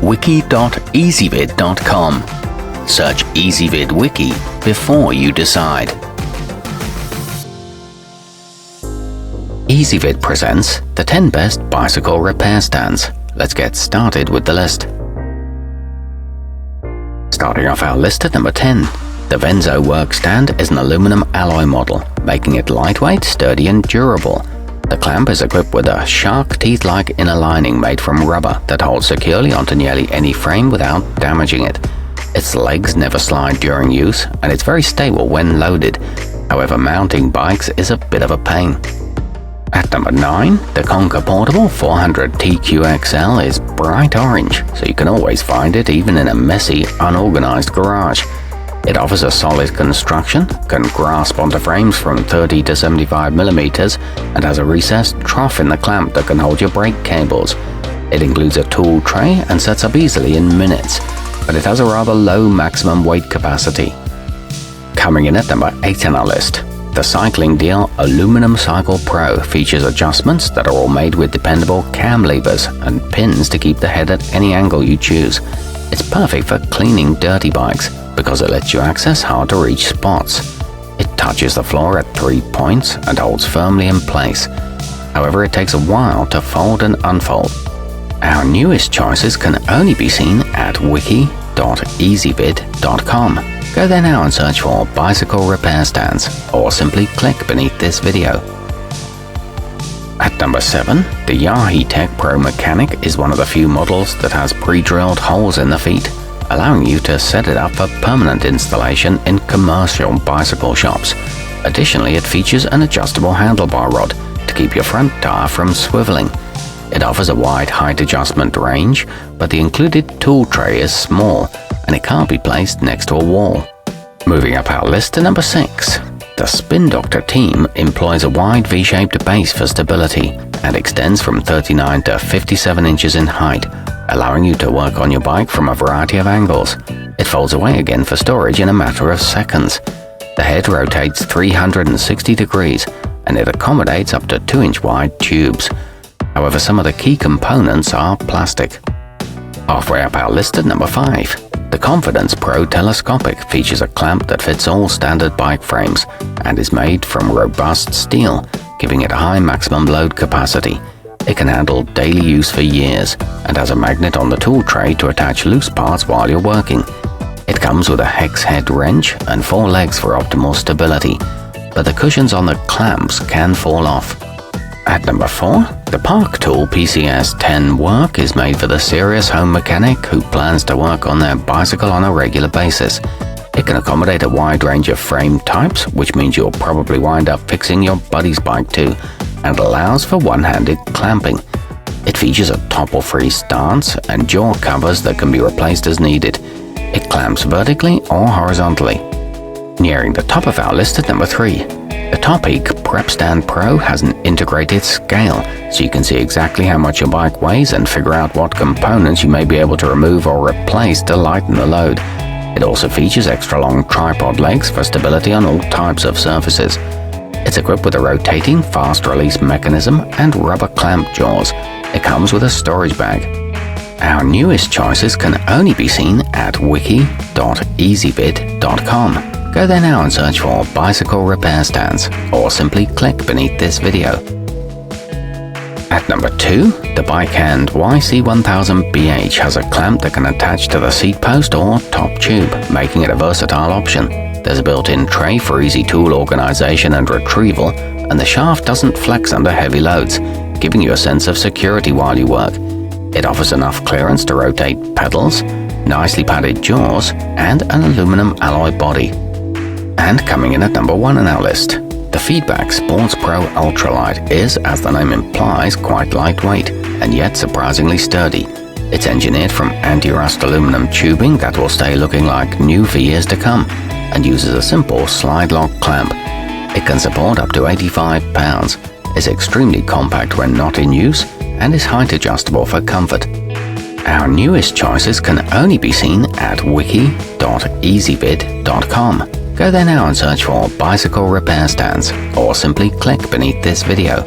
wiki.ezvid.com. Search Ezvid Wiki before you decide. Ezvid presents the 10 best bicycle repair stands. Let's get started with the list. Starting off our list at number 10. The Venzo workstand is an aluminum alloy model, making it lightweight, sturdy and durable. The clamp is equipped with a shark teeth-like inner lining made from rubber that holds securely onto nearly any frame without damaging it. Its legs never slide during use, and it's very stable when loaded. However, mounting bikes is a bit of a pain. At number 9, the Conquer Portable 400 TQXL is bright orange, so you can always find it even in a messy, unorganized garage. It offers a solid construction, can grasp onto frames from 30 to 75 millimeters, and has a recessed trough in the clamp that can hold your brake cables. It includes a tool tray and sets up easily in minutes, but it has a rather low maximum weight capacity. Coming in at number 8 on our list, the Cyclingdeal Aluminum Cycle Pro features adjustments that are all made with dependable cam levers and pins to keep the head at any angle you choose. It's perfect for cleaning dirty bikes because it lets you access hard-to-reach spots. It touches the floor at 3 points and holds firmly in place. However, it takes a while to fold and unfold. Our newest choices can only be seen at wiki.ezvid.com. Go there now and search for bicycle repair stands, or simply click beneath this video. At number 7, the yaheetech Pro Mechanic is one of the few models that has pre-drilled holes in the feet, allowing you to set it up for permanent installation in commercial bicycle shops. Additionally, it features an adjustable handlebar rod to keep your front tire from swiveling. It offers a wide height adjustment range, but the included tool tray is small, and it can't be placed next to a wall. Moving up our list to number 6. The Spin Doctor team employs a wide V-shaped base for stability and extends from 39 to 57 inches in height, allowing you to work on your bike from a variety of angles. It folds away again for storage in a matter of seconds. The head rotates 360 degrees, and it accommodates up to 2-inch wide tubes. However, some of the key components are plastic. Halfway up our list at number 5. The Confidence Pro Telescopic features a clamp that fits all standard bike frames and is made from robust steel, giving it a high maximum load capacity. It can handle daily use for years and has a magnet on the tool tray to attach loose parts while you're working. It comes with a hex head wrench and 4 legs for optimal stability, but the cushions on the clamps can fall off. At number 4, the Park Tool PCS-10 Work is made for the serious home mechanic who plans to work on their bicycle on a regular basis. It can accommodate a wide range of frame types, which means you'll probably wind up fixing your buddy's bike too, and allows for one-handed clamping. It features a topple-free stance and jaw covers that can be replaced as needed. It clamps vertically or horizontally. Nearing the top of our list at number 3. The topeak Prepstand Pro has an integrated scale, so you can see exactly how much your bike weighs and figure out what components you may be able to remove or replace to lighten the load. It also features extra long tripod legs for stability on all types of surfaces. It's equipped with a rotating fast-release mechanism and rubber clamp jaws. It comes with a storage bag. Our newest choices can only be seen at wiki.ezvid.com. Go there now and search for bicycle repair stands, or simply click beneath this video. At number 2, the Bikehand YC1000BH has a clamp that can attach to the seat post or top tube, making it a versatile option. There's a built-in tray for easy tool organization and retrieval, and the shaft doesn't flex under heavy loads, giving you a sense of security while you work. It offers enough clearance to rotate pedals, nicely padded jaws, and an aluminum alloy body. And coming in at number 1 on our list, the Feedback Sports Pro Ultralight is, as the name implies, quite lightweight and yet surprisingly sturdy. It's engineered from anti-rust aluminum tubing that will stay looking like new for years to come, and uses a simple slide-lock clamp. It can support up to 85 pounds, is extremely compact when not in use, and is height adjustable for comfort. Our newest choices can only be seen at wiki.ezvid.com. Go there now and search for bicycle repair stands, or simply click beneath this video.